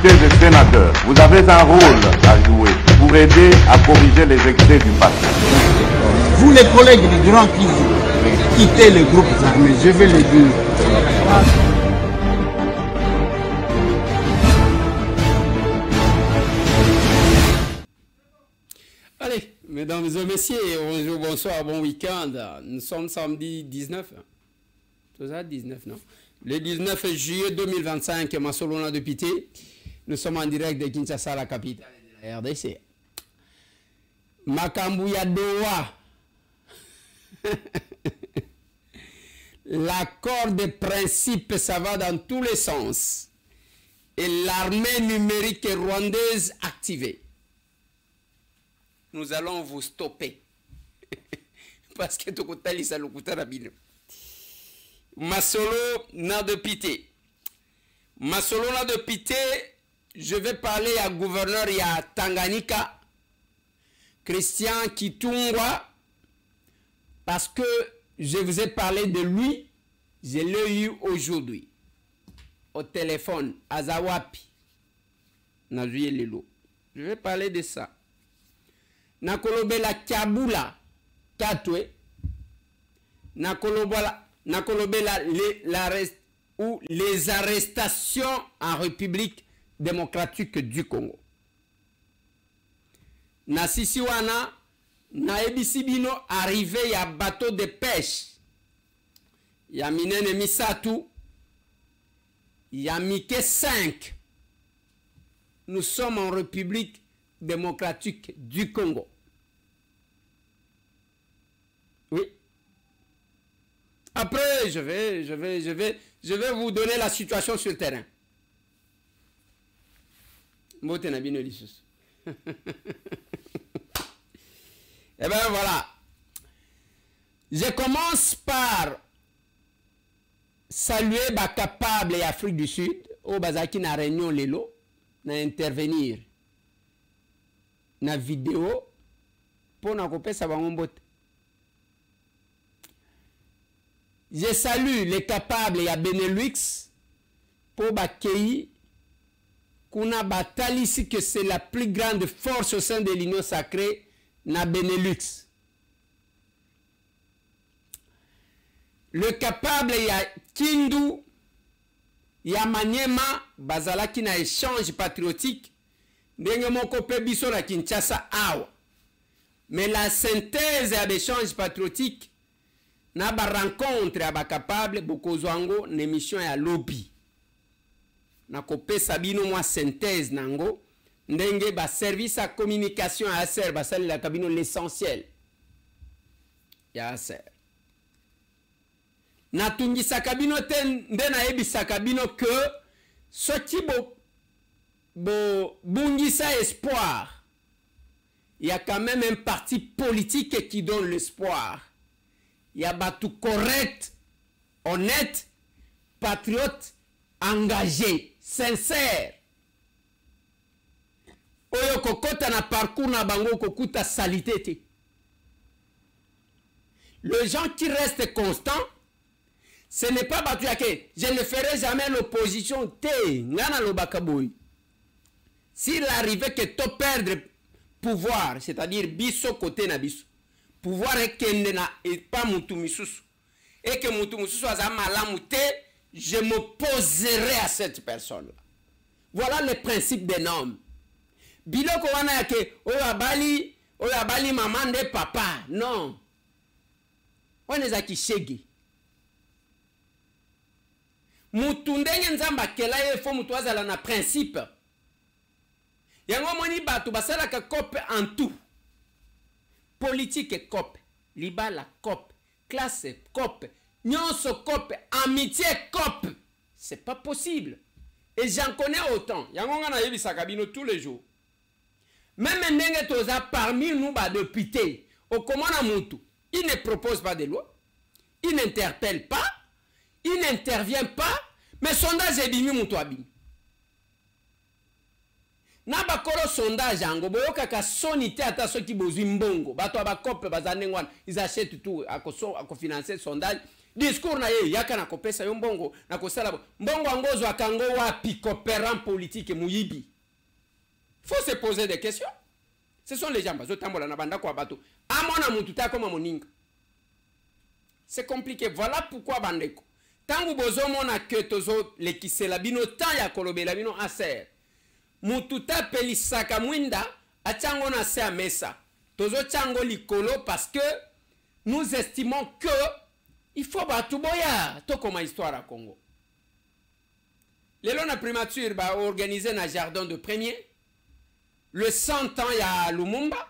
députés et sénateurs, vous avez un rôle à jouer pour aider à corriger les excès du passé. Vous les collègues du Grand qui quittez les groupes armés, je vais le dire. Allez, mesdames et messieurs, bonjour, bonsoir, bon week-end. Nous sommes samedi 19. C'est ça, 19, non? Le 19 juillet 2025, Massolona de Pité. Nous sommes en direct de Kinshasa, la capitale de la RDC. Makambouya Doha. L'accord de principe, ça va dans tous les sens. Et l'armée numérique rwandaise activée. Nous allons vous stopper. Parce que tout le monde est là. Masolo n'a de pité. Masolo n'a de pité. Je vais parler à gouverneur ya Tanganyika, Christian Kitungwa, parce que je vous ai parlé de lui. Je l'ai eu aujourd'hui au téléphone à Zawapi. Je vais parler de ça. Nakolobela Kabula Katwe. Nakolobela les arrestations en République démocratique du Congo. Na Sisiwana, na Ebisibino arrivé à bateau de pêche. Ya Minene Misatu, ya Mike 5. Nous sommes en République démocratique du Congo. Oui. Après, je vais vous donner la situation sur le terrain. Eh bien voilà. Je commence par saluer les capables d'Afrique du Sud, au Bazaki na réunion Lelo, na intervenir na vidéo pour na couper sa bangombote. Je salue les capables et à Benelux pour Bakei Kuna Batali ici que c'est la plus grande force au sein de l'Union sacrée na Benelux. Le capable y a Kindu, y a Maniema, Bazala qui na échange patriotique, ndenge moko pe biso na Kinshasa awa. Mais la synthèse à l'échange patriotique na ba rencontre aba capable bokozwango na émission ya lobby na kopé sabino moi synthèse nango ndenge ba service à communication à ser ba sali la cabine l'essentiel ya ser na tungisa kabino ten nde na ebisa kabino que soti bo bungisa espoir, il y a quand même un parti politique qui donne l'espoir. Il y a battu correct, honnête, patriote, engagé, sincère. Oyo kokota na parcours na bango kokuta salité. Les gens qui restent constants, ce n'est pas battu à que je ne ferai jamais l'opposition. Ngana lo bakaboy. S'il arrivait que to perdre pouvoir, c'est-à-dire biso côté na biso. Pouvoir est et pas Moutoumisusu. Et que Moutoumisusu a malamouté, je m'opposerai à cette personne-là. Voilà le principe des normes. Biloko wana yake, oyabali maman de papa. Non. On est à qui shegi. Moutundenge nzamba kela yefo mutuazala na principe. Yango moni batu basala ka kope en tout. Politique cop, libala cop, classe cop, nyonso cop, amitié cop. C'est pas possible. Et j'en connais autant. Yangonga na yebi sakabino tous les jours. Même ndenge toza parmi nous ba députés, au commandant Moutou, il ne propose pas de loi, il n'interpelle pas, il n'intervient pas, mais sondage est bimi Moutou abimi. Na bakoro sondage yango boyoka ka sonité ata soki bozwi mbongo bato abakope bazane ngwana ils achètent tout à financer sondage discours na ye yaka na kopesa yo mbongo na kosala mbongo angozo akango wapi coopérant politique muyibi. Faut se poser des questions. Ce sont les gens bazo tambola na banda kwa bato amona mututa koma moninga. C'est compliqué. Voilà pourquoi bandeko tangu bozo mona ke tozo lekisela bino tan ya kolobela bino aser mututa pelisaka mwinda achango na se mesa tozo chango likolo parce que nous estimons que il faut batuboya to comme histoire à Congo. Lelo na primature ba organiser na jardin de premier le 100 ans ya Lumumba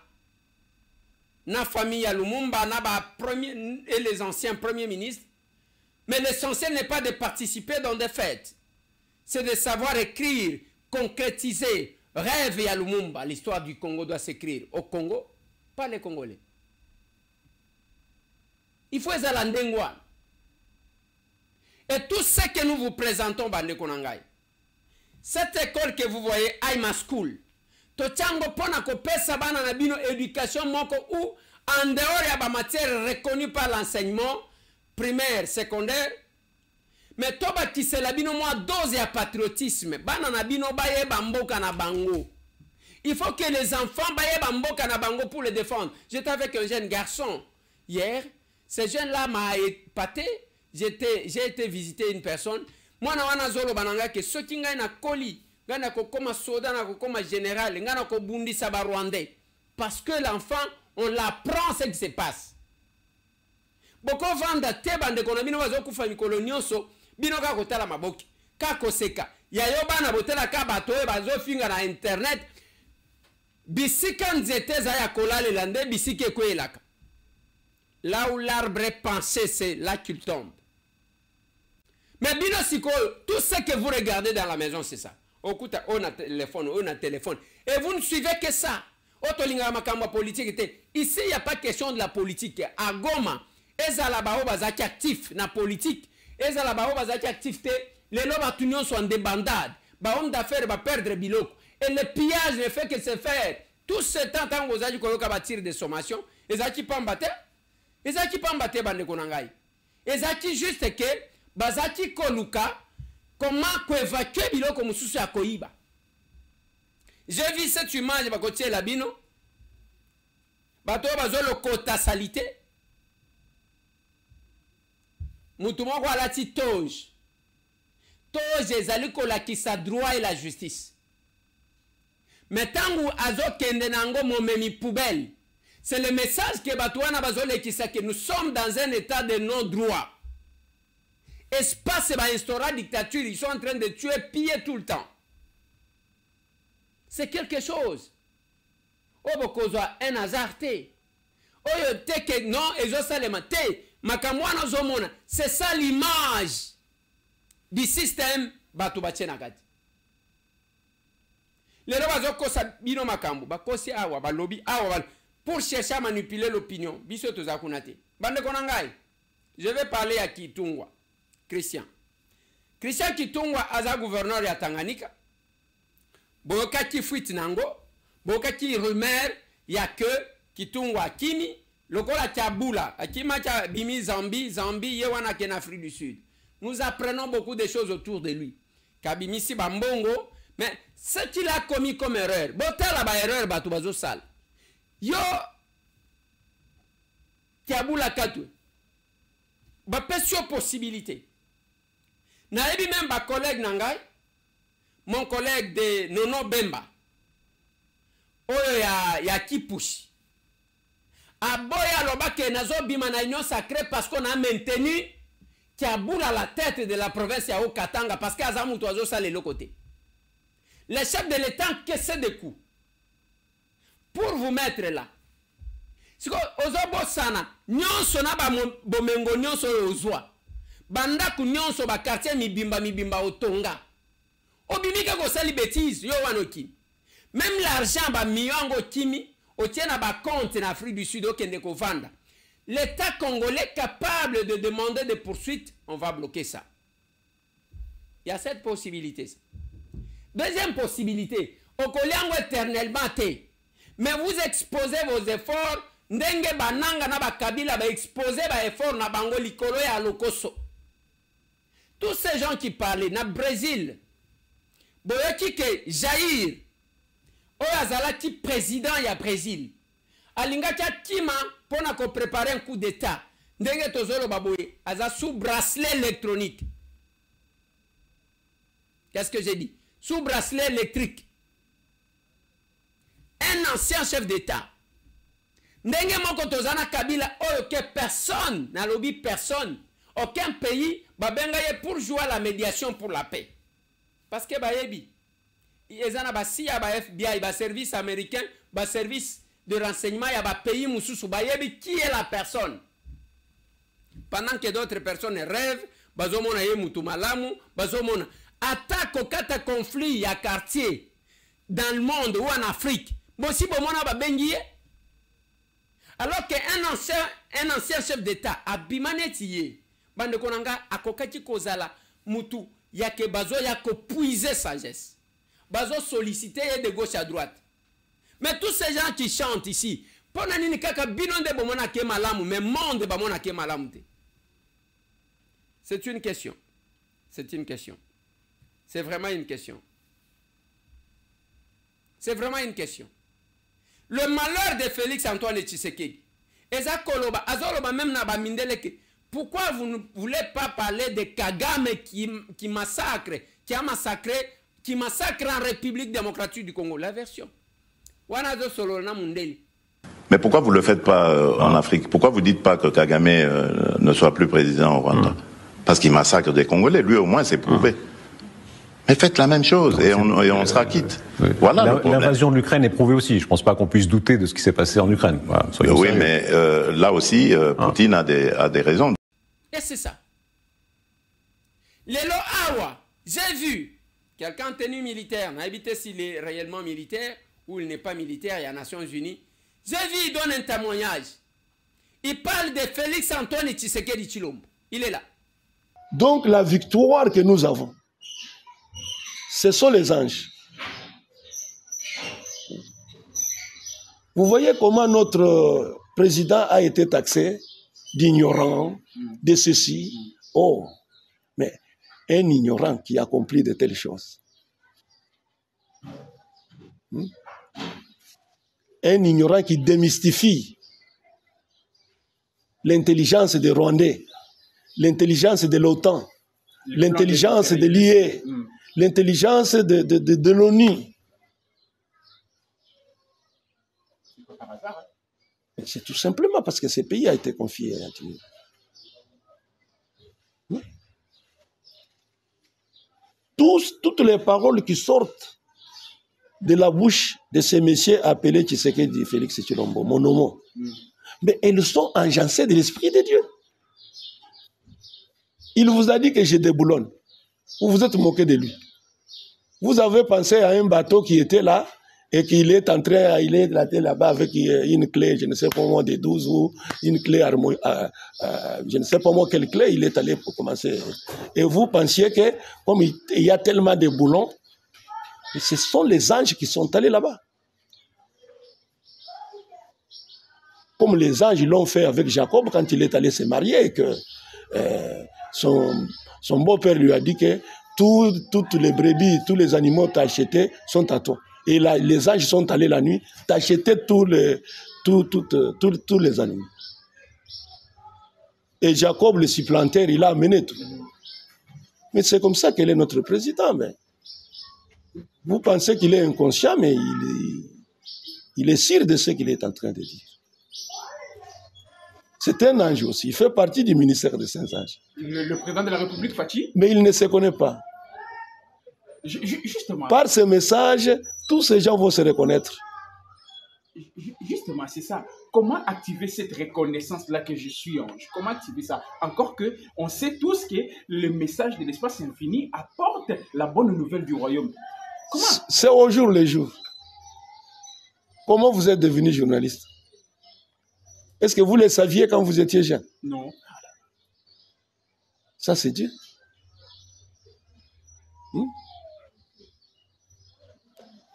na famille ya Lumumba na ba premier et les anciens premiers ministres. Mais l'essentiel n'est pas de participer dans des fêtes. C'est de savoir écrire, concrétiser, rêve ya Lumumba. L'histoire du Congo doit s'écrire au Congo, pas les Congolais. Il faut les alandengwa. Et tout ce que nous vous présentons, Bande Konangai, cette école que vous voyez, Aima School, Tochango pona kopesa bana na bino éducation moko ou en dehors ya ba matière reconnue par l'enseignement primaire, secondaire, mais toba kisela bino moi dose ya patriotisme, bana na bino baye bamboka na bango. Il faut que les enfants baye bamboka na bango pour les défendre. J'étais avec un jeune garçon hier, ce jeune-là m'a épaté, j'ai été visiter une personne, moi na wana zolo bananga que ceux qui ngai na koli, ngana ko koma soda na ko koma général, ngana ko bundisa ba rwandais, parce que l'enfant on l'apprend ce qui se passe. Boko vanda te bande kona bino bazo kufa mikolo nyonso bino ka kotala maboki ka koseka ya yo bana botela ka bato e bazo finga na internet bisika nzete za ya kolale lande bisike kwelaka. Là où l'arbre est pensé, c'est là qu'il tombe. Mais bino siko, tout ce que vous regardez dans la maison, c'est ça. Okuta, on a téléphone. Et vous ne suivez que ça. Otolinga makamba politique. Ici, il n'y a pas question de la politique. À Goma, ezalabao bazaki actif na politique. Ezalabao bazaki actif te. Les lobes union sont en débandade. Ba homme d'affaires va perdre biloko. Et le pillage ne fait que se faire. Tout ce temps, tant que vous avez koloka batir de sommation, ezaki pambate. Ezaki pambate bande konangai. Ezaki juste que bazaki koluka comment évacuer biloko mususu ya koiba. J'ai vu cette image bakotie la bino. Bato bazo le kota salité. Mutu moko alati toge. Toge ezali kolakisa droit et la justice. Mais tangu azo kende nango momemi poubelle. C'est le message que Batouana Bazole qui sait que nous sommes dans un état de non-droit. Espace et instaura dictature, ils sont en train de tuer, piller tout le temps. C'est quelque chose. Oh, bokozo un hasard te. Oh, yo te que non, et je sais le te. Makamwana zomona. C'est ça l'image du système Batoubache Nagati. Les rois kosa bino makambu, bakosi awa, balobi awa, pour chercher à manipuler l'opinion. Biso tozakunate. Bande konangai. Je vais parler à Kitungwa. Christian. Christian Kitungwa aza gouverneur ya Tanganyika. Boka ki fuite nango. Boka ki rumeur ya que Kitungwa kimi. Lokola Kabula. Akima cha bimi Zambie yewana ken Afrique du Sud. Nous apprenons beaucoup de choses autour de lui. Kabimi si bambongo. Mais ce qu'il a commis comme erreur. Bota la ba erreur batu bazo sale. Yo Kabula katwe. Ba pesio possibilité. Naebi même ba collègue nangai. Mon collègue de Nono Bemba. Oyo ya Kipushi. Aboya lobake nazo bima na union sacrée parce qu'on a maintenu Kabula à la tête de la province ya Okatanga parce qu'azamu toazo sale le côté. Le chef de l'État encaissait des coups. Pour vous mettre là. Si ozobo sana, nyonso na ba bomengo nyonso ozwa. Banda ku nyonso ba quartier mibimba otonga. Obimika ko sali bêtise yo wanoki. Même l'argent ba miyongo kimi, otiena ba compte en Afrique du Sud okende ko vanda. L'État congolais capable de demander des poursuites, on va bloquer ça. Il y a cette possibilité. Deuxième possibilité, okoliango éternellement te. Mais vous exposez vos efforts ndenge bananga na bakabila ba exposer ba effort na bango likolo ya lokoso. Tous ces gens qui parlaient na Brésil, boyoki ke Jair oyo azalaki président ya Brésil alingaki akima mpona ko préparer un coup d'état ndenge tozoloba boye aza sous bracelet électronique. Qu'est-ce que j'ai dit? Sous bracelet électrique. Un ancien chef d'état. Ndenge moko tozana Kabila oyo ke personne na lobby personne aucun pays babengaye pour jouer à la médiation pour la paix. Parce que bayebi ezana ba CIA ba FBI ba service américain ba service de renseignement ya ba pays mususu bayebi qui est la personne. Pendant que d'autres personnes rêvent bazomona ye mutu malamu bazomona attaque au kata conflit ya quartier dans le monde ou en Afrique. Bon si bomona ba bengiye. Alors qu'un ancien chef d'état abimanetiye bande konanga akokaki kozala mutu yake bazo yako puiser sagesse. Bazo solliciter de gauche à droite. Mais tous ces gens qui chantent ici, pona nini kaka binonde bomona ke malamu mais monde bomona ke malamu te. C'est une question. C'est une question. C'est vraiment une question. C'est vraiment une question. Le malheur de Félix Antoine Tshisekedi. Eza koloba, azoloba même na ba mindeleke. Pourquoi vous ne voulez pas parler de Kagame qui massacre, qui a massacré, qui massacre en République démocratique du Congo? La version. Wanazo solo na mundeli. Mais pourquoi vous ne le faites pas en Afrique? Pourquoi vous ne dites pas que Kagame ne soit plus président au Rwanda? Parce qu'il massacre des Congolais. Lui, au moins, c'est prouvé. Mais faites la même chose et on sera quitte. Oui. Voilà. L'invasion de l'Ukraine est prouvée aussi. Je ne pense pas qu'on puisse douter de ce qui s'est passé en Ukraine. Voilà, oui, sérieux. Mais là aussi, Poutine a des raisons. Et c'est ça. Lelo Awa, j'ai vu quelqu'un en tenue militaire, n'a évité s'il est réellement militaire ou il n'est pas militaire, il y a Nations Unies. J'ai vu, il donne un témoignage. Il parle de Félix Antoine Tshisekedi Tshilombo. Il est là. Donc la victoire que nous avons, ce sont les anges. Vous voyez comment notre président a été taxé d'ignorant, de ceci. Oh, mais un ignorant qui accomplit de telles choses. Un ignorant qui démystifie l'intelligence des Rwandais, l'intelligence de l'OTAN, l'intelligence de l'IE, l'intelligence de l'ONU. C'est tout simplement parce que ce pays a été confié à Dieu. Toutes les paroles qui sortent de la bouche de ces messieurs appelés Tshisekedi, Félix Tshilombo, Monomo, mais elles sont enjancées de l'Esprit de Dieu. Il vous a dit que je déboulonne. Vous vous êtes moqué de lui. Vous avez pensé à un bateau qui était là et qu'il est en train, il est là-bas avec une clé, je ne sais pas moi, de 12 ou une clé, je ne sais pas moi quelle clé, il est allé pour commencer. Et vous pensiez que, comme il y a tellement de boulons, ce sont les anges qui sont allés là-bas. Comme les anges l'ont fait avec Jacob quand il est allé se marier et que son beau-père lui a dit que toutes les brebis, tous les animaux t'as achetés sont à toi. Et là, les anges sont allés la nuit, t'acheter tous les animaux. Et Jacob, le supplanteur, il a amené tout. Mais c'est comme ça qu'elle est notre président. Mais vous pensez qu'il est inconscient, mais il est sûr de ce qu'il est en train de dire. C'est un ange aussi. Il fait partie du ministère des Saints-Anges. Le président de la République, Fathi? Mais il ne se connaît pas. Justement. Par ce message, tous ces gens vont se reconnaître. Justement, c'est ça. Comment activer cette reconnaissance-là que je suis ange? Comment activer ça? Encore que, on sait tous que le message de l'espace infini apporte la bonne nouvelle du royaume. Comment? C'est au jour le jour. Comment vous êtes devenu journaliste? Est-ce que vous le saviez quand vous étiez jeune? Non. Ça, c'est Dieu.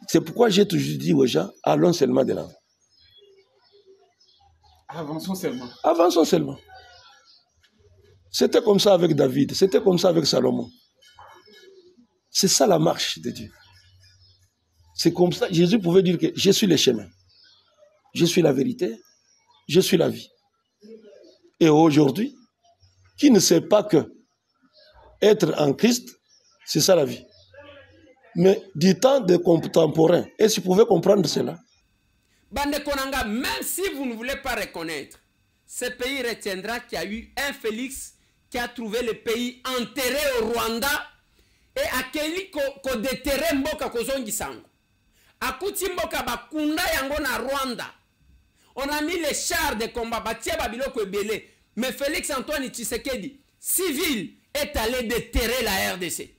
C'est pourquoi j'ai toujours dit aux gens, allons seulement de l'avant. Avançons seulement. Avançons seulement. C'était comme ça avec David, c'était comme ça avec Salomon. C'est ça la marche de Dieu. C'est comme ça, Jésus pouvait dire que je suis le chemin, je suis la vérité, je suis la vie. Et aujourd'hui, qui ne sait pas que être en Christ, c'est ça la vie. Mais du temps des contemporains, est-ce que vous pouvez comprendre cela? Bande Konanga, même si vous ne voulez pas reconnaître, ce pays retiendra qu'il y a eu un Félix qui a trouvé le pays enterré au Rwanda et akeli ko déterré mboka kozongi sango. Akuti mboka bakunda yango na Rwanda. On a mis les chars de combat, batie babiloko ebele. Mais Félix Antoine Tshisekedi, civil, est allé déterrer la RDC.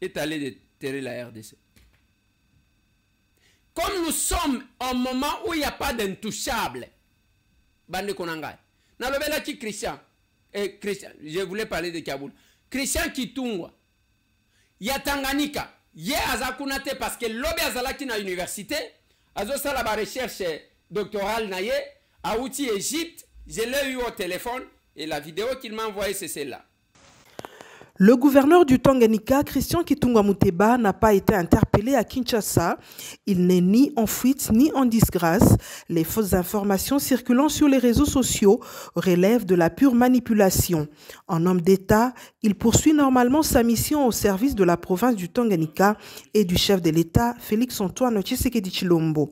Est allé déterrer la RDC. Comme nous sommes au moment où il n'y a pas d'intouchable, Bande Konanga, Nalobela qui Christian, je voulais parler de Kaboul. Christian Kitungwa, Yatanganika, Ye Azakunate parce que l'obé Azalaki na université, Azosa la recherche doctorale naye, à outil Égypte, je l'ai eu au téléphone et la vidéo qu'il m'a envoyée c'est celle-là. Le gouverneur du Tanganyika, Christian Kitungwa Muteba, n'a pas été interpellé à Kinshasa. Il n'est ni en fuite ni en disgrâce. Les fausses informations circulant sur les réseaux sociaux relèvent de la pure manipulation. En homme d'État, il poursuit normalement sa mission au service de la province du Tanganyika et du chef de l'État, Félix Antoine Tshisekedi Tshilombo.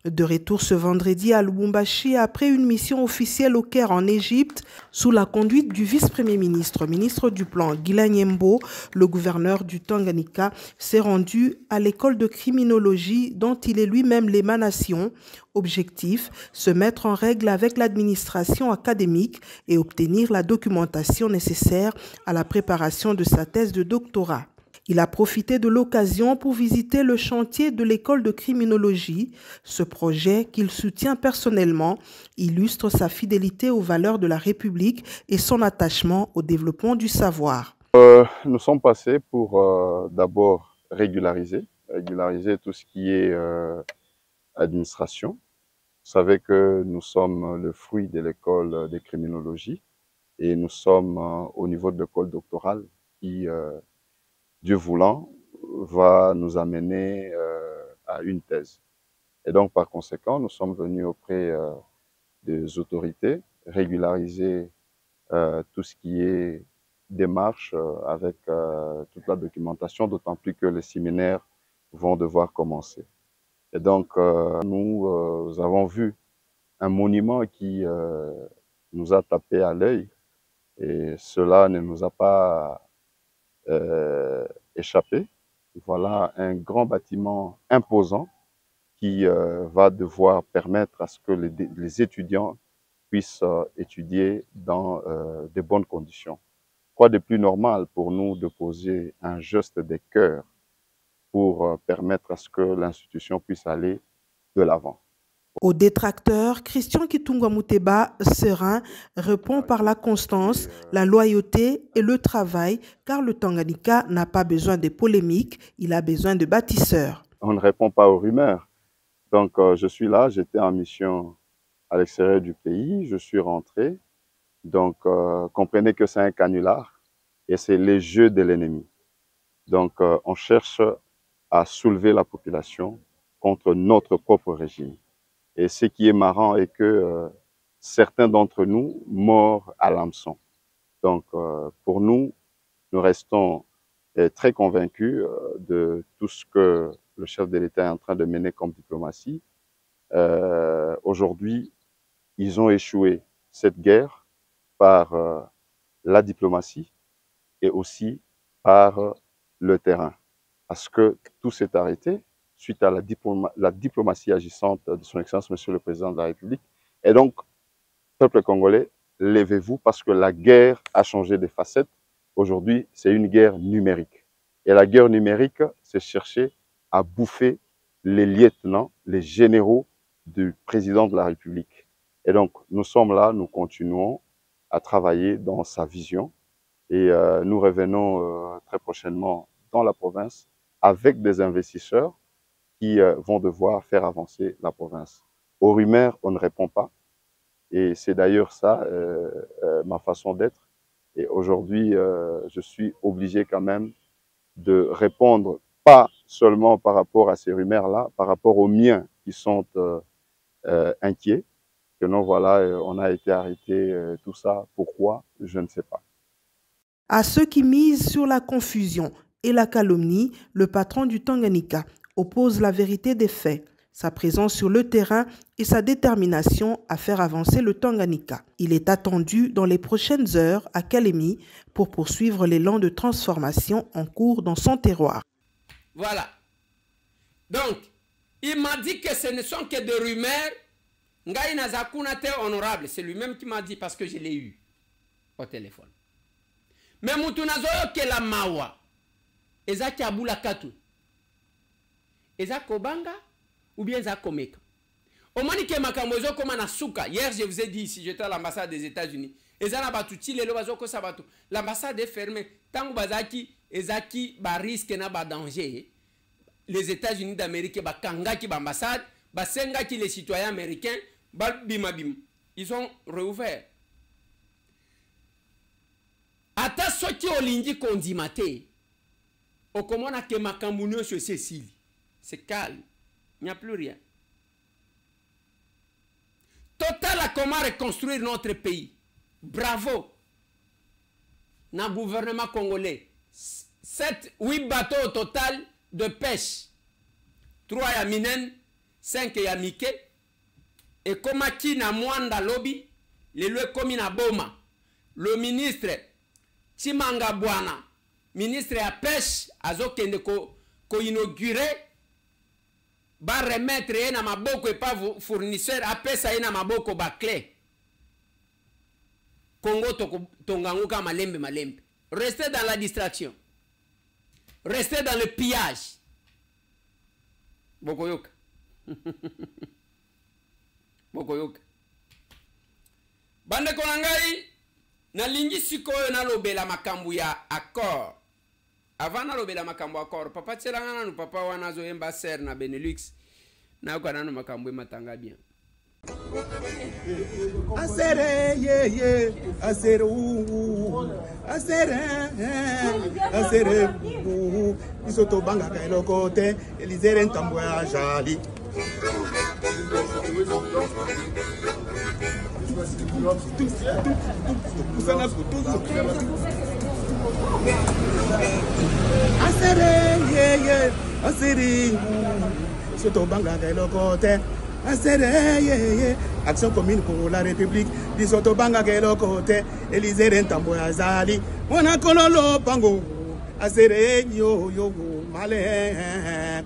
De retour ce vendredi à Lubumbashi après une mission officielle au Caire en Égypte, sous la conduite du vice-premier ministre, ministre du Plan, Guilain Nyembo, le gouverneur du Tanganyika s'est rendu à l'école de criminologie dont il est lui-même l'émanation. Objectif, se mettre en règle avec l'administration académique et obtenir la documentation nécessaire à la préparation de sa thèse de doctorat. Il a profité de l'occasion pour visiter le chantier de l'école de criminologie. Ce projet, qu'il soutient personnellement, illustre sa fidélité aux valeurs de la République et son attachement au développement du savoir. Nous sommes passés pour d'abord régulariser tout ce qui est administration. Vous savez que nous sommes le fruit de l'école de criminologie et nous sommes au niveau de l'école doctorale qui... Dieu voulant, va nous amener à une thèse. Et donc, par conséquent, nous sommes venus auprès des autorités régulariser tout ce qui est démarche avec toute la documentation, d'autant plus que les séminaires vont devoir commencer. Et donc, nous avons vu un monument qui nous a tapé à l'œil et cela ne nous a pas échappé. Voilà un grand bâtiment imposant qui va devoir permettre à ce que les étudiants puissent étudier dans de bonnes conditions. Quoi de plus normal pour nous de poser un geste de cœur pour permettre à ce que l'institution puisse aller de l'avant. Aux détracteurs, Christian Kitungwa Muteba, serein, répond par la constance, la loyauté et le travail, car le Tanganyika n'a pas besoin de polémiques, il a besoin de bâtisseurs. On ne répond pas aux rumeurs. Donc je suis là, j'étais en mission à l'extérieur du pays, je suis rentré. Donc comprenez que c'est un canular et c'est les jeux de l'ennemi. Donc on cherche à soulever la population contre notre propre régime. Et ce qui est marrant est que certains d'entre nous morts à l'hameçon. Donc, pour nous, nous restons très convaincus de tout ce que le chef de l'État est en train de mener comme diplomatie. Aujourd'hui, ils ont échoué cette guerre par la diplomatie et aussi par le terrain. Parce que tout s'est arrêté suite à la diplomatie agissante de son Excellence, Monsieur le Président de la République. Et donc, peuple congolais, levez-vous parce que la guerre a changé de facette. Aujourd'hui, c'est une guerre numérique. Et la guerre numérique, c'est chercher à bouffer les lieutenants, les généraux du Président de la République. Et donc, nous sommes là, nous continuons à travailler dans sa vision. Et nous revenons très prochainement dans la province avec des investisseurs qui vont devoir faire avancer la province. Aux rumeurs, on ne répond pas. Et c'est d'ailleurs ça, ma façon d'être. Et aujourd'hui, je suis obligé quand même de répondre, pas seulement par rapport à ces rumeurs-là, par rapport aux miens qui sont inquiets. Que non, voilà, on a été arrêté, tout ça. Pourquoi? Je ne sais pas. À ceux qui misent sur la confusion et la calomnie, le patron du Tanganyika oppose la vérité des faits, sa présence sur le terrain et sa détermination à faire avancer le Tanganyika. Il est attendu dans les prochaines heures à Kalemi pour poursuivre l'élan de transformation en cours dans son terroir. Voilà. Donc, il m'a dit que ce ne sont que des rumeurs. Ngai Nazakuna te honorable. C'est lui-même qui m'a dit parce que je l'ai eu au téléphone. Mais Moutunazoyo ke la mawa. Eza kiabula katu. Eza kobanga ou bien eza komeka. Omani ke makambozo koma na suka. Hier je vous ai dit ici, j'étais à l'ambassade des États-Unis. Eza na batuti lelo bazoko sabato. L'ambassade est fermée. Tango bazaki ezaki ba risque na ba danger. Les États-Unis d'Amérique ba kangaki ba ambassade, ba sengaki les citoyens américains, ba bimabim. Ils ont réouvert. Ata soki olingi kondimate. Okomona ke makambounio sur Cécile. C'est calme. Il n'y a plus rien. Total a comment reconstruire notre pays. Bravo. Dans le gouvernement congolais. 8 bateaux au total de pêche. 3 ya minen, 5 ya mike. Et comme qui na mwanda lobby, les lois comme na boma. Le ministre Chimanga Bwana, ministre à pêche, azokende ko inaugurer, ba remettre na maboko et pas fournisseur, apesa na maboko ba clé. Congo tonganguka malembe malembe. Restez dans la distraction. Restez dans le pillage. Bokoyoka. Bokoyoka. Bande konangai na lingi sikoyo na lobela makambu ya accord. Avant na lobela makambu accord, papa tselanga na papa wana zo yemba ser na Benelux. Na kwa nanu makambu matanga bien. Asere ye ye, asere asere asere isoto banga kailo kote, elizere ntambo ya jali. Asere ye ye, asere isoto banga kailo kote. Action commune pour la République, bisoto banga kelo kote, Élysée Ntambo Azali, mona kololo pango, asere yo yo malin.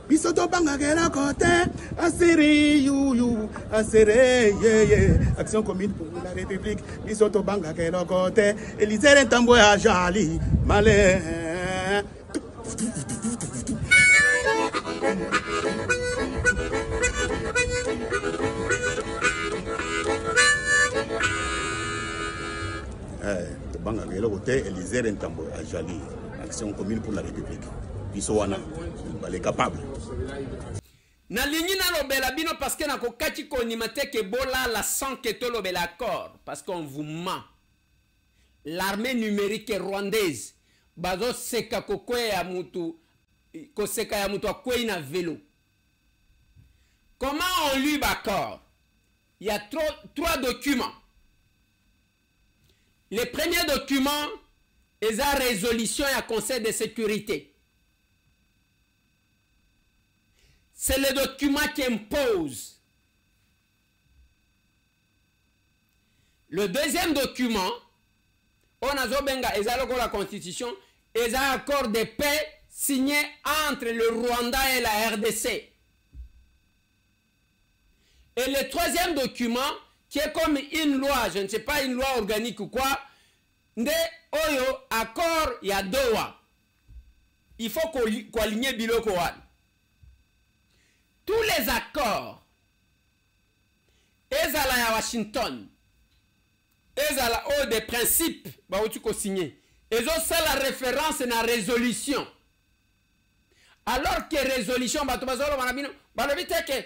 Bisoto banga kelo kote, asere you, asere ye. Action commune pour la République, bisoto banga kelo kote, Élysée Ntambo Azali, malin. Banga kelo kote, Élysée Ntambo Azali, action commune pour la République. Bisowana, elle est capable. Na lingi na lobela bino parce que na kokaki konimate ke bola la sang que to lobela accord parce qu'on vous ment. L'armée numérique rwandaise bazo seka kokwe ya mutu ko seka ya mutu akwe na vélo. Comment on lui accord? Il y a trois documents. Le premier document est la résolution et conseil de sécurité. C'est le document qui impose. Le deuxième document, on a zobenga ezaloko la constitution, et un accord de paix signé entre le Rwanda et la RDC. Et le troisième document, qui est comme une loi, je ne sais pas, une loi organique ou quoi, nde oyo accord ya Doha. Il faut qu'on aligne biloko wana. Tous les accords ezala ya Washington ezala o des principes bauti ko signé ça la référence na résolution alors que résolution bato bazolo banabino balobi te ke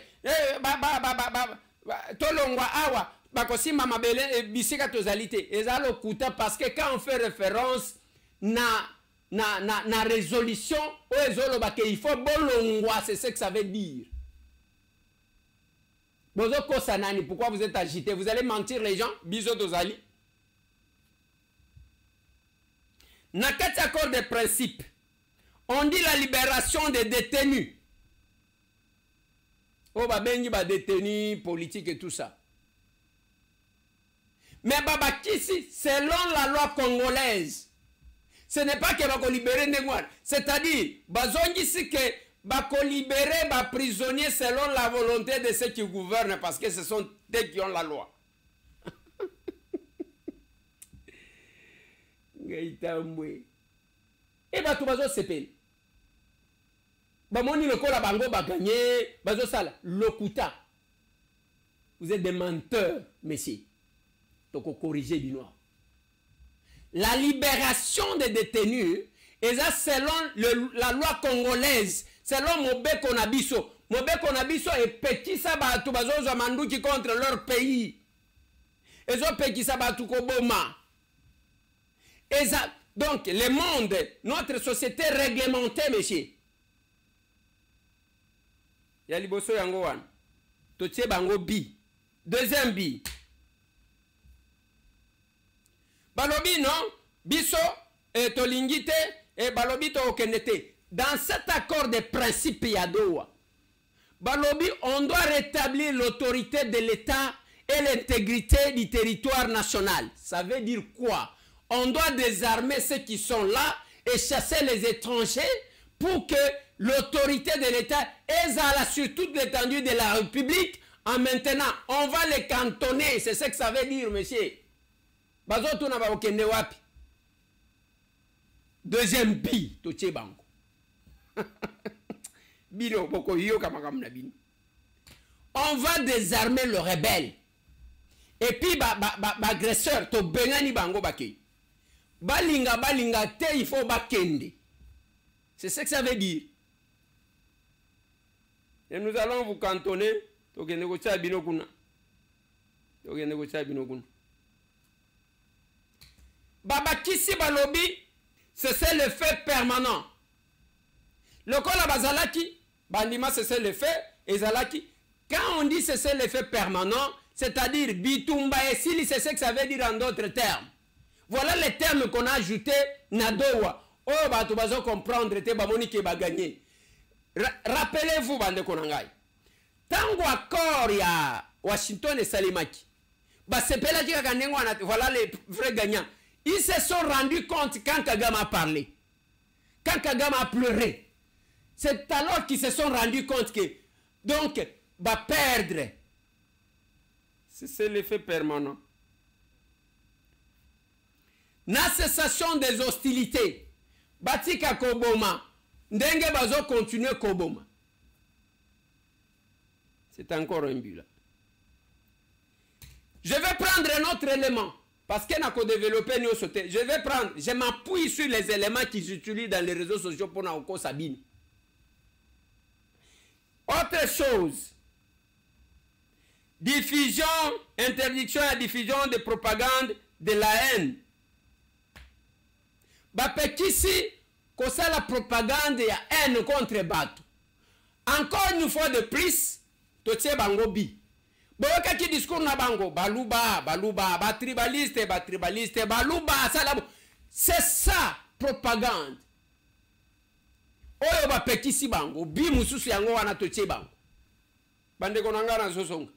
tolongwa awa bakosimba mabele bisika tozali te eza lokuta parce que quand on fait référence na résolution o ezoloba ke il faut bolongwa, c'est ce que ça veut dire. Bozo kosanani, pourquoi vous êtes agité? Vous allez mentir les gens? Biso tozali. Na kati accord de principe, on dit la libération des détenus. Oh ba bengi ba détenus politiques et tout ça. Mais babakisi, selon la loi congolaise, ce n'est pas que bako libérer Ndengwana. C'est-à-dire, bazongisi que bako libérer ba prisonniers selon la volonté de ceux qui gouvernent parce que ce sont eux qui ont la loi. Et bato bazo sepeli. Bamoni lokola bango ba gagné, bazo sala lokuta. Vous êtes des menteurs, messieurs. Donc corriger du noir. La libération des détenus est selon la loi congolaise, selon Mobeko Nabiso. Mobeko Nabiso est petit sabatu bazozo manduki contre leur pays. Ezo petit sabatu koboma. Donc le monde, notre société réglementée, monsieur. Ya liboso yango wan. Totie bango bi. Deuxième bi. Balobi non, biso et tolingite et balobi to okenete. Dans cet accord de principe yadoa, balobi on doit rétablir l'autorité de l'État et l'intégrité du territoire national. Ça veut dire quoi? On doit désarmer ceux qui sont là et chasser les étrangers pour que l'autorité de l'État exerce sur toute l'étendue de la République. En maintenant, on va les cantonner. C'est ce que ça veut dire, monsieur. Deuxième bi, toche bango. Bino boko yo kamakam na bino. On va désarmer le rebelle. Et puis agresseur to bengani bango bake. Balinga te il faut bakende. C'est ce que ça veut dire. Et nous allons vous cantonner to kende ko cha bino kuna. To kende ko cha bino kuna. Baba Kisi Balobi, c'est le fait permanent. Le Kola Bazalaki, Bandima c'est le fait, et Zalaki. Quand on dit c'est le fait permanent, c'est-à-dire Bitumba et Sili, c'est ce que ça veut dire en d'autres termes. Voilà les termes qu'on a ajoutés, Nadowa. Oh, bah, tu vas comprendre, te bamoni qui va gagner. Rappelez-vous, Bande Konangai. Tango accord ya Washington et Salimaki. Bah, c'est pas là voilà les vrais gagnants. Ils se sont rendus compte quand Kagame a parlé, quand Kagame a pleuré. C'est alors qu'ils se sont rendus compte que, donc, va perdre. C'est l'effet permanent. La cessation des hostilités. Batika Koboma. Ndenge bazo continuer Koboma. C'est encore un but là. Je vais prendre un autre élément. Parce qu'on a développé nous sauter. Je m'appuie sur les éléments qui s'utilisent dans les réseaux sociaux pour nous sabine. Autre chose. Diffusion, interdiction et diffusion de propagande de la haine. Bapekisi, que ça la propagande et la haine contre Bato. Encore une fois de plus, Totse Bangobi. Boka qui discours na bango, baluba, tribaliste, baluba, salabo. C'est ça, propagande. Oyo ba pekisi bango, bi mususu yango wana toche bango. Bande konanga na sosonga.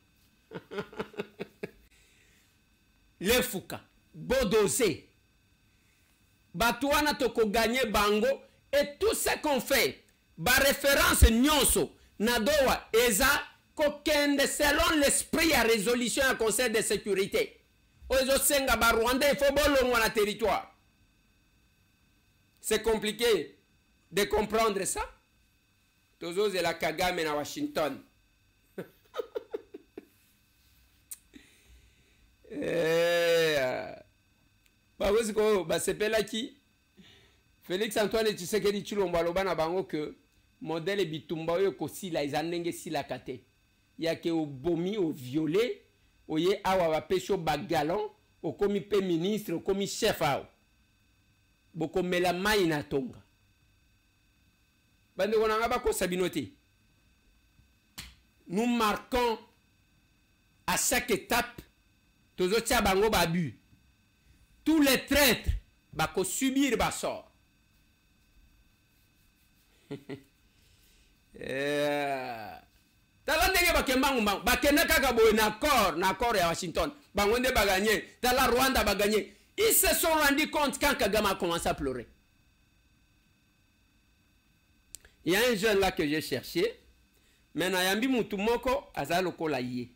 Les Fouka, Bodosé. Batouana toko gagner bango. Et tout ce qu'on fait, ba référence nyonso, nadowa, eza, selon l'esprit à résolution à conseil de sécurité. Rwanda, il faut bolongo na territoire. C'est compliqué de comprendre ça. Tozo de la Kagame na Washington. basepelaki Félix Antoine Tshisekedi Tshilombo aloba na bango que modèle bitumba oyo kosila eza ndenge silaka te yake obomi oviole oye awa bapesi yo bagalon okomi pe ministre okomi chef awa bokomela mai na tonga bandeko na nga bakosa bino te. Nous marquons à chaque étape tozotia bango babu. Tous les traîtres bako subir basor. Tala ndenge bakembangu mbangu bakenda kaka boye na accord ya Washington bango nde baganye tala Rwanda baganye. Ils se sont rendus compte quand Kagame a commencé à pleurer. Il y a un jeune là que j'ai cherché. Mais na yambi mutu moko aza lokola ye.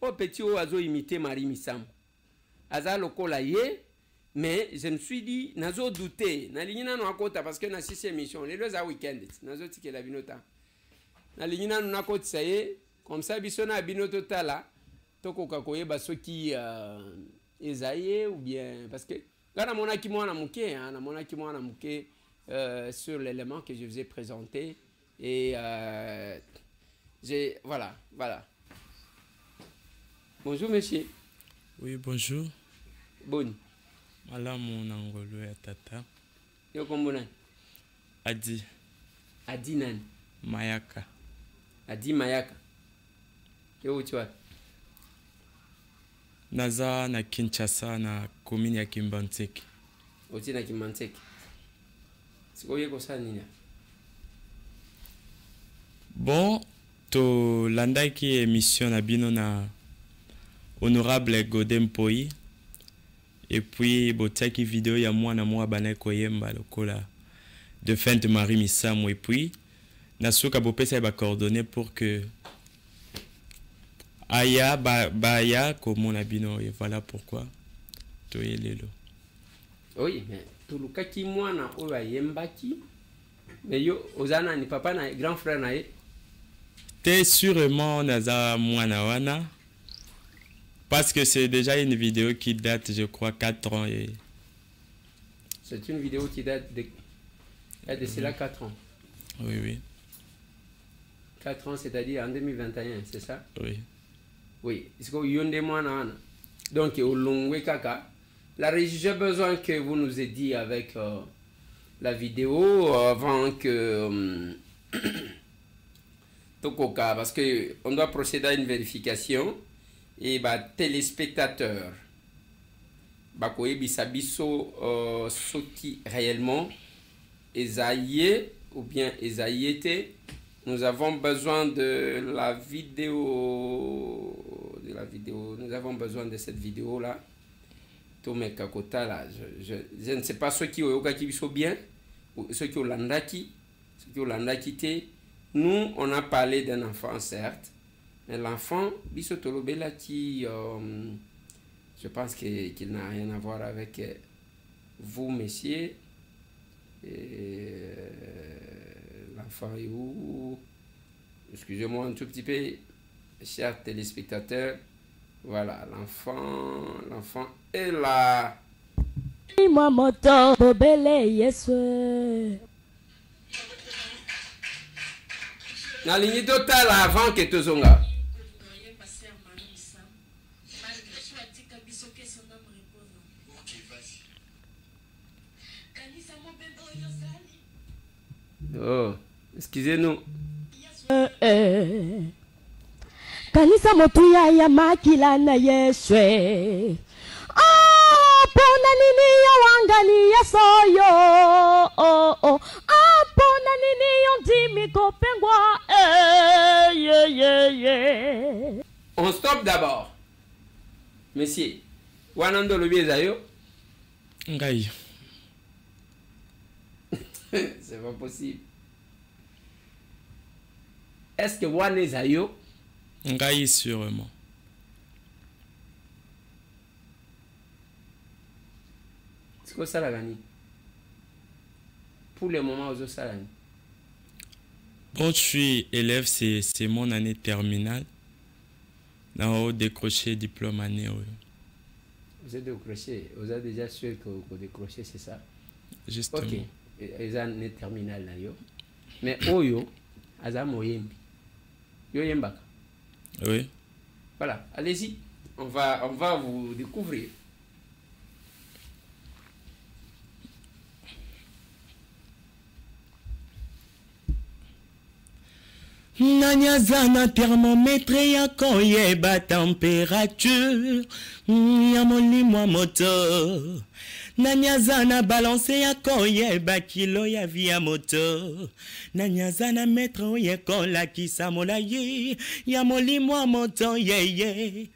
O petit o azo imiter Marie Misambo. Aza lokola ye. Mais je me suis dit, nazo douté. Na lignina no akota parce que na 6e émission. Les deux à week-end. Nazo tike la binota. Na lignina no akota saye. Comme ça biso na binoto tala. Toko kakoye baso qui ezaye ou bien parce que là na mona ki mwana muke, na mona ki mwana muke sur l'élément que je vous ai présenté. Et voilà. Bonjour monsieur. Oui, bonjour. Bon. Voilà mon angolo ya tata. Yo kombonan. Adi. Adi nani? Mayaka. Adi Mayaka. Yo uchwa. Naza na Kinshasa na commune ya Kimbantseki. Oti na Kimbantseki. Siko yeko sa nini? Bon, to landaki émission na bino na honorable Godem Poi. Et puis botiaki vidéo ya mwana mwa bana koyemba lokola de fin de Marie Misambo. Et puis nasuka bopesa ba coordonnées pour que aya baya comme na bino et voilà pourquoi to yelelo. Oui, mais to lukaki mwana oyo ayembaki. Mais yo ozana ni papa na grand frère na ye. T'es sûrement naza mwana wana parce que c'est déjà une vidéo qui date je crois 4 ans et c'est une vidéo qui date de cela 4 ans. Oui. 4 ans, c'est-à-dire en 2021, c'est ça? Oui. Oui, est-ce que yonde mwana wana. Donc au longwe kaka la régie, j'ai besoin que vous nous aidiez avec la vidéo avant que Tokoka, parce que on doit procéder à une vérification et téléspectateurs bakoye bisabiso soti réellement esaïe ou bien esaïete. Nous avons besoin de la vidéo nous avons besoin de cette vidéo là. Tome kakota là, je ne sais pas ceux qui ont biso bien ou ceux qui ont landaki te. Nous, on a parlé d'un enfant, certes, mais l'enfant, biso tolobela qui, je pense qu'il n'a rien à voir avec vous, messieurs. L'enfant est où? Excusez-moi un tout petit peu, chers téléspectateurs. Voilà, l'enfant est là. Na ligne totale avant que tozonga. Oh, excusez-nous. Kanisa motuya ya makila na Yeswe. Pona nini ya wangali yesoyo. Pona nini yondimi kopengwa. On stoppe d'abord. Monsieur, wanando lobi zayo. Ngai. C'est pas possible. Est-ce que wane zayo? Ngai sûrement. C'est quoi ça la gani? Pour le moment, aux salani. Bon, je suis élève, c'est mon année terminale. N'a décroché diplôme année. Vous êtes décroché. Vous avez déjà su que vous décrochez, c'est ça? Justement. Ok. Ils ont une terminale là. Mais Oyo, Azam Oyembi. Yo Yembaka. Oui. Voilà, allez-y. On va vous découvrir. Nanyazana thermomètre ya koyeba température ya molimo moto. Nanyazana balance ya koyeba kilo ya via moto. Nanyazana mètre oye kola kisa molayi ya molimo moto yeye.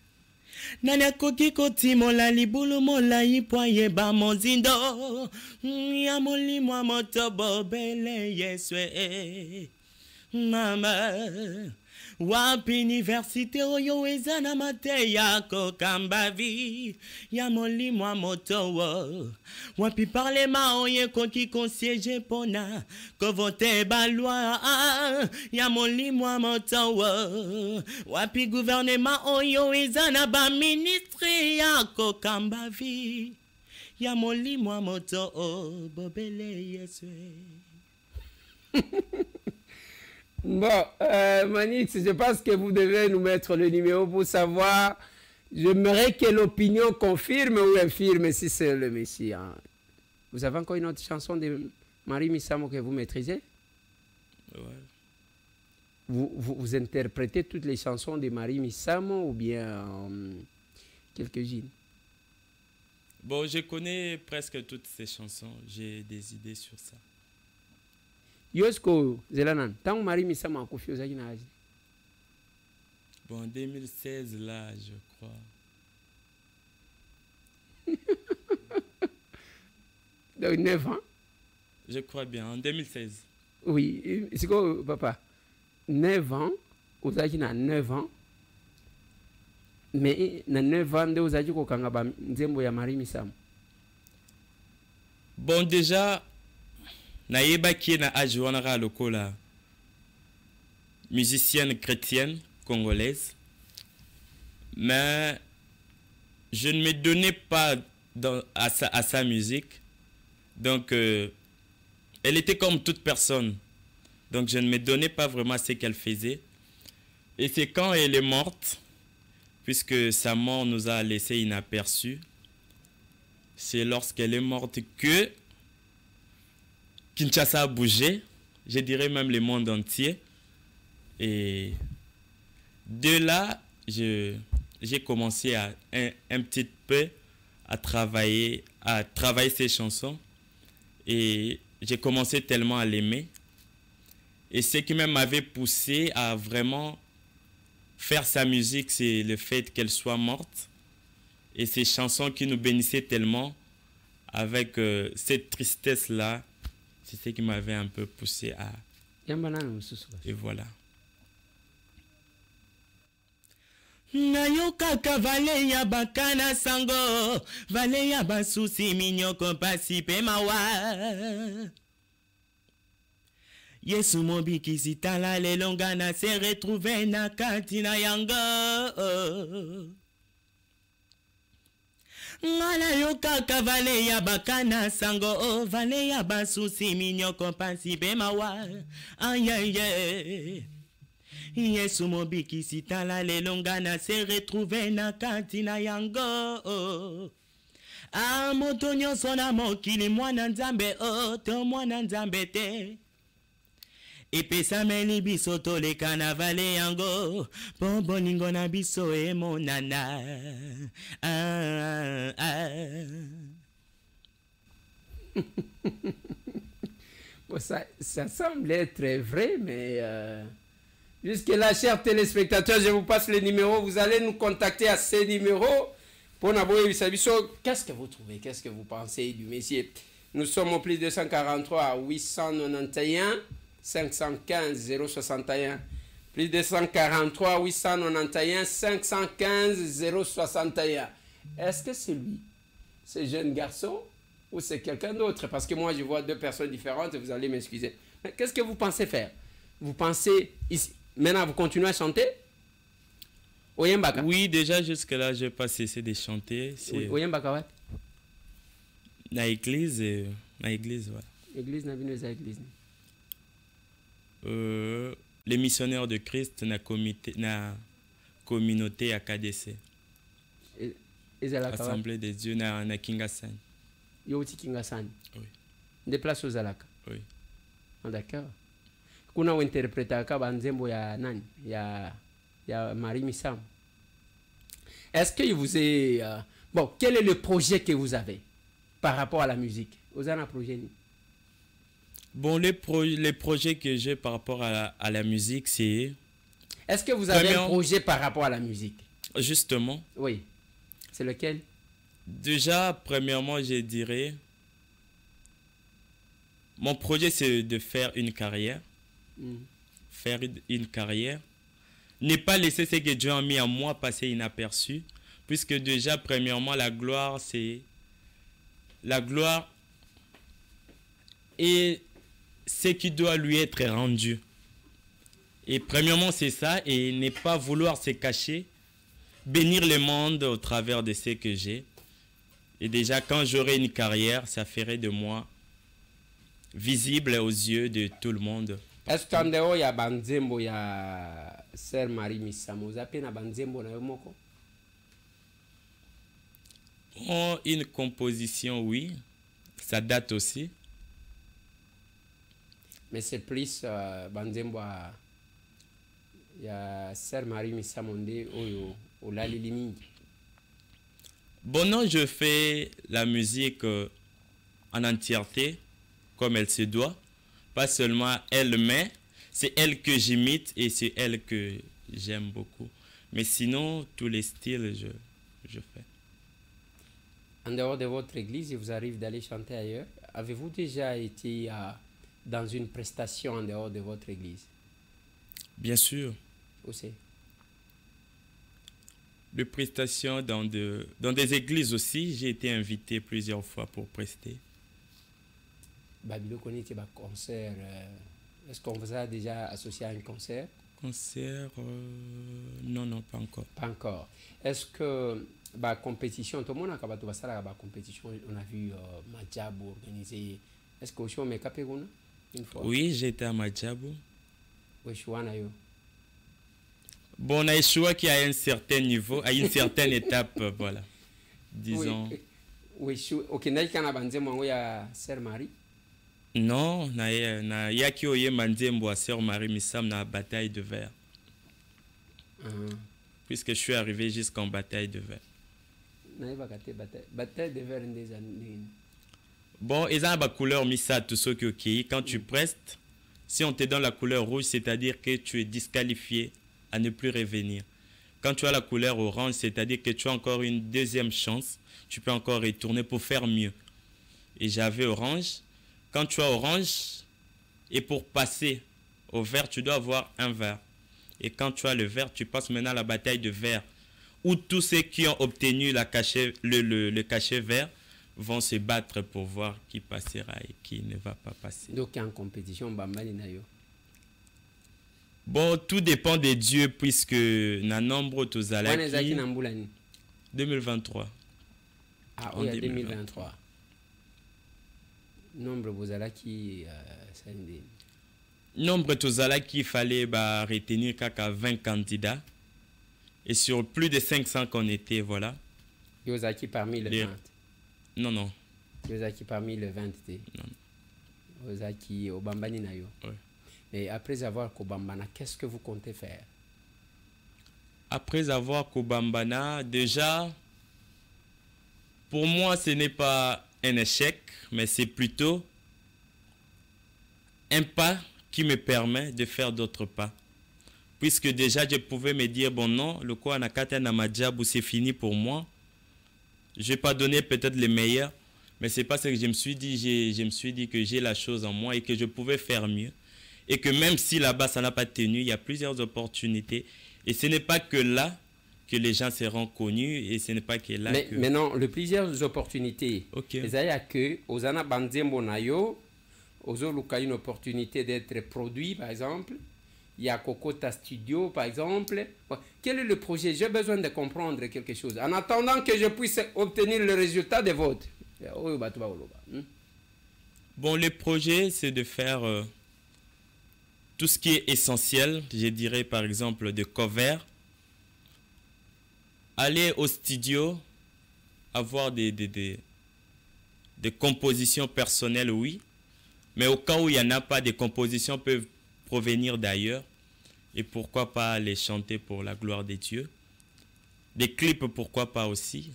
Nanya koki koti mola libulu mola ipwa yeba mozindo ya molimo moto bobele yeswe. Mama, wapi université oyo ezana mate yako kambavi ya molimo moto wo. Wapi parlement oye koki concierge pona ko vote balwa ya molimo moto wo. Wapi gouvernement oyo ezana ba ministre yako kambavi ya molimo moto bobele yeswe. Bon, Manix, je pense que vous devez nous mettre le numéro pour savoir. J'aimerais que l'opinion confirme ou infirme si c'est le Messie. Hein. Vous avez encore une autre chanson de Marie Missamo que vous maîtrisez? Ouais. Vous interprétez toutes les chansons de Marie Missamo ou bien quelques-unes? Bon, je connais presque toutes ces chansons. J'ai des idées sur ça. Yosko Zelanan, tant Marie Missamo a confié aux Aguinages. Bon, en 2016, là, je crois. Donc 9 ans? Je crois bien, en 2016. Oui, c'est quoi, papa? 9 ans, aux Aguinages, 9 ans. Mais dans 9 ans, aux Aguinages, Nzembo ya Marie Missamo. Bon, déjà, Naïba qui est na Ajuanara Lokola, musicienne chrétienne congolaise, mais je ne me donnais pas à sa musique, donc elle était comme toute personne, donc je ne me donnais pas vraiment à ce qu'elle faisait, et c'est quand elle est morte, puisque sa mort nous a laissé inaperçus, c'est lorsqu'elle est morte que Kinshasa a bougé, je dirais même le monde entier. Et de là, j'ai commencé un petit peu à travailler ces chansons. Et j'ai commencé tellement à l'aimer. Et ce qui même m'avait poussé à vraiment faire sa musique, c'est le fait qu'elle soit morte. Et ces chansons qui nous bénissaient tellement avec cette tristesse-là. C'est ce qui m'avait un peu poussé à... Et voilà. Nayokaka vale ya bakana sango, vale ya basusi minyoko pasi pe mawa. Yesu mobiki sitala le longana se retrouvé na katina yango. Ngala yo kaka vale ya bakana sango vale ya basusi minyoko pasi be mawa aye Yesu mobiki sitala le longana se retrouvé na katina yango moto nyonso na mokili mwana nzambe to mwana nzambe te epesameli biso toleka na vale yango po bolingo na biso emonana. Bon, ça semble être vrai, mais jusque-là, chers téléspectateurs, je vous passe le numéro. Vous allez nous contacter à ces numéros pour n'avoir qu'est-ce que vous trouvez, qu'est-ce que vous pensez du Messie? Nous sommes au plus 243 891 515 061, plus 243 891 515 061. Est-ce que c'est lui, ce jeune garçon, ou c'est quelqu'un d'autre? Parce que moi, je vois deux personnes différentes et vous allez m'excuser. Mais qu'est-ce que vous pensez faire? Vous pensez, ici, maintenant, vous continuez à chanter? Oyembaka. Oui, déjà jusque-là, je n'ai pas cessé de chanter. Oyembaka what? Na église, voilà. Église na bino za église. Les missionnaires de Christ na communauté à KDC. Assemblée de Dieu na Kingasan. Yo uti Kingasan. Oui. Des places aux Zalaka. Oui. Ah, d'accord. Kuna interpréta ka banzembo ya nani? Ya Marie Missam. Est-ce que vous est bon, quel est le projet que vous avez par rapport à la musique? Vous avez un projet? Bon, les projets que j'ai par rapport à la musique, c'est... Est-ce que vous avez un projet par rapport à la musique? Justement. Oui. C'est lequel? Déjà, premièrement, je dirais... Mon projet, c'est de faire une carrière. Faire une carrière. Ne pas laisser ce que Dieu a mis en moi passer inaperçu. Puisque déjà, premièrement, la gloire, c'est... La gloire est ce qui doit lui être rendu. Et premièrement, c'est ça. Et ne pas vouloir se cacher. Bénir le monde au travers de ce que j'ai. Et déjà, quand j'aurai une carrière, ça ferait de moi visible aux yeux de tout le monde. Est-ce qu'en dehors, il y a Banzembo, il y a Sœur Marie Missam, vous avez un Banzembo na yomoko? Oh, une composition, oui. Ça date aussi. Mais c'est plus Banzembo, il y a Sœur Marie Missam, au Lalilimi. Bon, non, je fais la musique en entièreté, comme elle se doit. Pas seulement elle, mais c'est elle que j'imite et c'est elle que j'aime beaucoup. Mais sinon, tous les styles, je fais. En dehors de votre église, il vous arrive d'aller chanter ailleurs. Avez-vous déjà été dans une prestation en dehors de votre église? Bien sûr. Où c'est? De prestations dans des églises aussi. J'ai été invité plusieurs fois pour prester. Babylone connaît des concerts. Est-ce qu'on vous a déjà associé à un concert? Concert, non, pas encore. Pas encore. Est-ce que la compétition, tout le monde a la compétition, on a vu Madjabou organiser. Est-ce que vous avez capé une fois? Oui, j'étais à Madjabou. Oui, je suis à Nayo. Bon, on a échoué qui à un certain niveau, à une certaine étape, voilà. Disons. Oui, ok, n'a pas Banzembo, il y a Sœur Marie. Non, na yaki oye Banzembo à Sœur Marie Missam na bataille de verre. Puisque je suis arrivé jusqu'en bataille de verre. Bataille de verre des années. Bon, ils ont la couleur Missa, tout ce qui est ok. Quand tu prestes, si on te donne la couleur rouge, c'est-à-dire que tu es disqualifié à ne plus revenir. Quand tu as la couleur orange, c'est-à-dire que tu as encore une deuxième chance. Tu peux encore retourner pour faire mieux. Et j'avais orange. Quand tu as orange, et pour passer au vert, tu dois avoir un vert. Et quand tu as le vert, tu passes maintenant à la bataille de vert, où tous ceux qui ont obtenu le cachet vert vont se battre pour voir qui passera et qui ne va pas passer. Donc en compétition, Bambani Nayo. Bon, tout dépend de Dieu, puisque na nombre tous à la 2023. Ah oui, 2023. Nombre Bozalaki, nombre Tozalaki, il fallait retenir qu'à 20 candidats. Et sur plus de 500 qu'on était, voilà. Yozaki parmi le 20. Non. Yozaki parmi le 20. Non. Yozaki au Bambani Nayo. Oui. Et après avoir Kobambana, qu'est-ce que vous comptez faire? Après avoir Kobambana, déjà, pour moi, ce n'est pas un échec, mais c'est plutôt un pas qui me permet de faire d'autres pas. Puisque déjà, je pouvais me dire, bon non, le quoi Nakata Namadjabou, c'est fini pour moi. Je n'ai pas donné peut-être le meilleur, mais c'est pas ce que je me suis dit. Je me suis dit que j'ai la chose en moi et que je pouvais faire mieux. Et que même si là-bas, ça n'a pas tenu, il y a plusieurs opportunités. Et ce n'est pas que là que les gens seront connus, et ce n'est pas que là que... Mais non, les plusieurs opportunités. Ok. C'est-à-dire que Ozana Banzembo Nayo, Ozo Luka une opportunité d'être produit, par exemple. Il y a Kokota Studio, par exemple. Quel est le projet? J'ai besoin de comprendre quelque chose. En attendant que je puisse obtenir le résultat des votes. Bon, le projet, c'est de faire tout ce qui est essentiel. Je dirais, par exemple, de cover. Aller au studio, avoir des compositions personnelles, oui. Mais au cas où il n'y en a pas, des compositions peuvent provenir d'ailleurs. Et pourquoi pas les chanter pour la gloire de Dieu. Des clips, pourquoi pas aussi.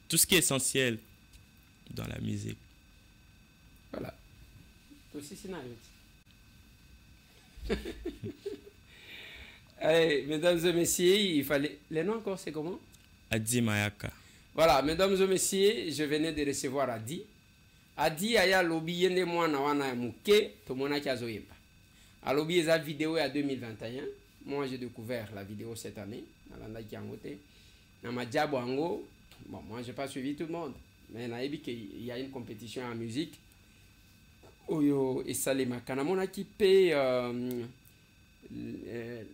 Tout ce qui est essentiel dans la musique. Voilà. Allez, mesdames et messieurs, il fallait... Les noms encore, c'est comment? Adi Mayaka. Voilà, mesdames et messieurs, je venais de recevoir Adi. Adi aya lobby yende mwana wana muke to mona kazoyemba. A lobby eza vidéo à 2021. Moi j'ai découvert la vidéo cette année. Nalanda kiangote. Na majabo ango. Bon, moi j'ai pas suivi tout le monde, mais naebi qu'il y a une compétition en musique. Oyo esalema kana mona ki pe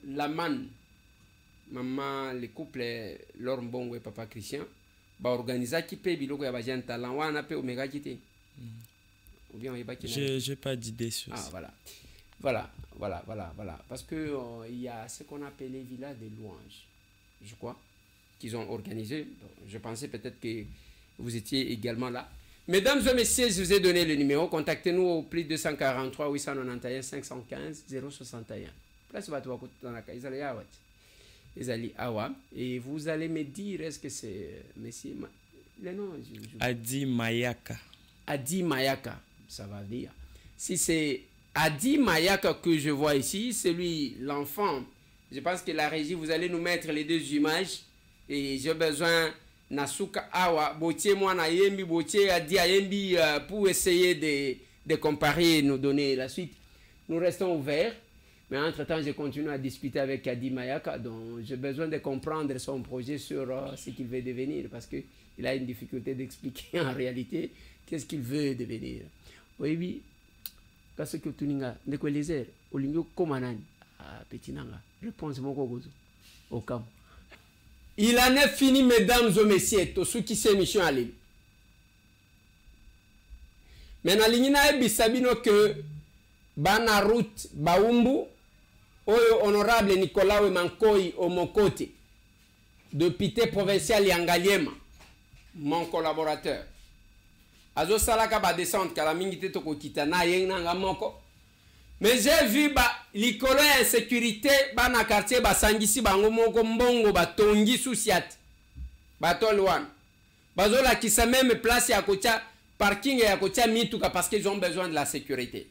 la man maman le couple Laure Mbongo et papa Christian ba organiser qui pe biloko ya ba jeune talent wana pe omega kité. Ou bien j'ai pas d'idée sur ça. Voilà. Parce que il y a ce qu'on appelle les villas des louanges, je crois, qu'ils ont organisé. Je pensais peut-être que vous étiez également là. Mesdames et messieurs, je vous ai donné le numéro. Contactez-nous au plus 243 891 515 061. Et vous allez me dire, est-ce que c'est monsieur le nom? Adi Mayaka. Adi Mayaka, ça va dire. Si c'est Adi Mayaka que je vois ici, c'est lui, l'enfant. Je pense que la régie, vous allez nous mettre les deux images. Et j'ai besoin Nasuka Awa, Botier Mwana Yembi, Botier Adi Yembi, pour essayer de comparer et nous donner la suite. Nous restons ouverts. Mais entre-temps, je continue à discuter avec Adi Mayaka, donc j'ai besoin de comprendre son projet sur ce qu'il veut devenir, parce qu'il a une difficulté d'expliquer en réalité qu'est-ce qu'il veut devenir. Oui, parce que tu n'as pas les airs, au lieu de petit nanga, réponse mon gozo, au camp. Il en est fini, mesdames et messieurs, tous ceux qui s'est mission à l'île. Maintenant, l'ingina bisabino que bana route baumbu. Oyo honorable Nicolas Mankoi Omokote, député provincial Yangaliema, mon collaborateur. Azo salaka ba descente kala mingi te toko kitana yenga moko. Mais j'ai vu ba likolo ya insécurité ba na quartier ba sangisi bango moko mbongo ba tongi susiat. Ba tolwan. Bazo la kisa même place ya kocha parking ya kocha mituka parce qu'ils ont besoin de la sécurité.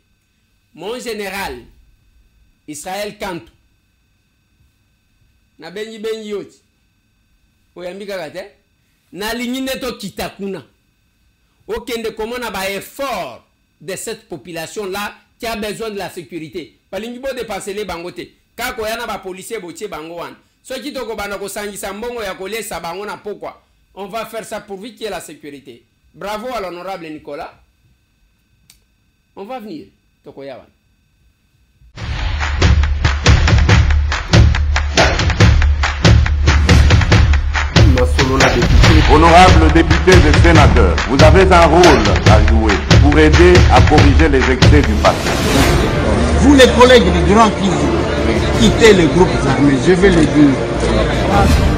Mon général Israël Kantu na benyi yoti oyambika kate na lingine to kitakuna okende komona ba effort de cette population là qui a besoin de la sécurité balingi bo dépenser les bangote kako yana ba policier botier bango wan so kitoko bana ko sangisa mbongo ya kolesa bango na pourquoi on va faire ça pour qu'il y ait la sécurité. Bravo à l'honorable Nicolas, on va venir toko yawan. Honorables députés et sénateurs, vous avez un rôle à jouer pour aider à corriger les excès du passé. Vous les collègues du Grand Kivu, quittez les groupes armés, je vais le dire.